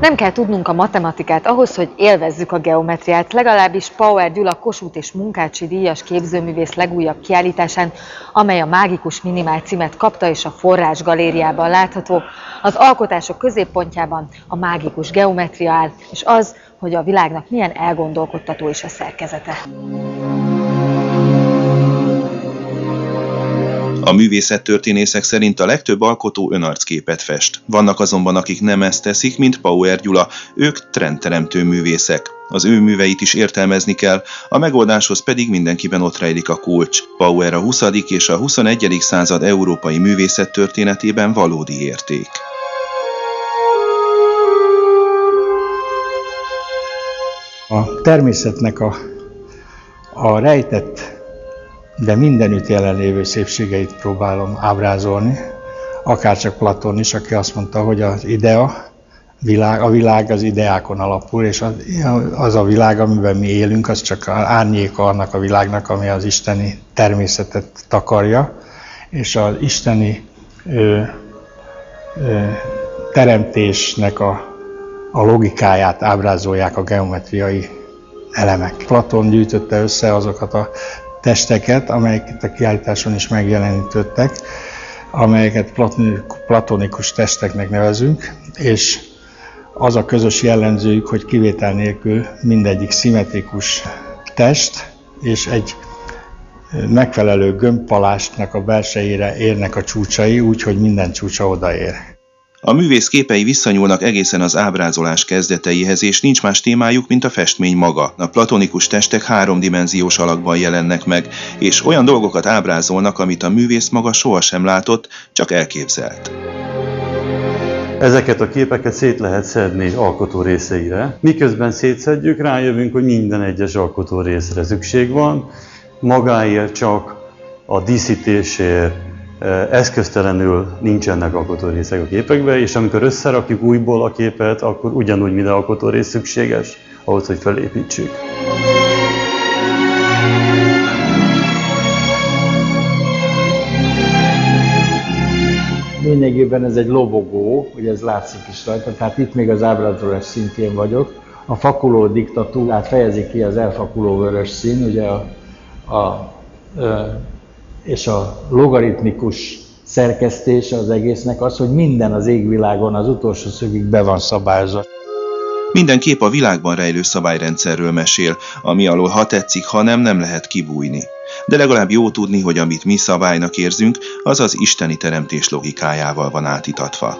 Nem kell tudnunk a matematikát ahhoz, hogy élvezzük a geometriát, legalábbis Pauer Gyula Kossuth és Munkácsi díjas képzőművész legújabb kiállításán, amely a Mágikus Minimál címet kapta és a Forrás Galériában látható. Az alkotások középpontjában a mágikus geometria áll, és az, hogy a világnak milyen elgondolkodtató is a szerkezete. A művészettörténészek szerint a legtöbb alkotó önarcképet fest. Vannak azonban, akik nem ezt teszik, mint Pauer Gyula, ők trendteremtő művészek. Az ő műveit is értelmezni kell, a megoldáshoz pedig mindenkiben ott rejlik a kulcs. Pauer a 20. és a 21. század európai művészettörténetében valódi érték. A természetnek a rejtett, de mindenütt jelenlévő szépségeit próbálom ábrázolni, akárcsak Platón is, aki azt mondta, hogy az idea, a világ az ideákon alapul, és az a világ, amiben mi élünk, az csak árnyéka annak a világnak, ami az isteni természetet takarja, és az isteni teremtésnek a logikáját ábrázolják a geometriai elemek. Platón gyűjtötte össze azokat a testeket, amelyeket a kiállításon is megjelenítődtek, amelyeket platonikus testeknek nevezünk, és az a közös jellemzőjük, hogy kivétel nélkül mindegyik szimmetrikus test, és egy megfelelő gömbpalástnak a belsejére érnek a csúcsai, úgyhogy minden csúcsa odaér. A művész képei visszanyúlnak egészen az ábrázolás kezdeteihez, és nincs más témájuk, mint a festmény maga. A platonikus testek háromdimenziós alakban jelennek meg, és olyan dolgokat ábrázolnak, amit a művész maga sohasem látott, csak elképzelt. Ezeket a képeket szét lehet szedni alkotó részeire. Miközben szétszedjük, rájövünk, hogy minden egyes alkotó részre szükség van. Magáért csak a díszítésért eszköztelenül nincsenek alkotórészek a képekben, és amikor összerakjuk újból a képet, akkor ugyanúgy minden alkotórész szükséges ahhoz, hogy felépítsük. Lényegében ez egy lobogó, ugye ez látszik is rajta, tehát itt még az ábrázolás szintjén vagyok. A fakuló diktatúrát fejezi ki az elfakuló vörös szín, ugye és a logaritmikus szerkesztése az egésznek az, hogy minden az égvilágon az utolsó szögig be van szabályozva. Minden kép a világban rejlő szabályrendszerről mesél, ami alól ha tetszik, ha nem lehet kibújni. De legalább jó tudni, hogy amit mi szabálynak érzünk, az az isteni teremtés logikájával van átítatva.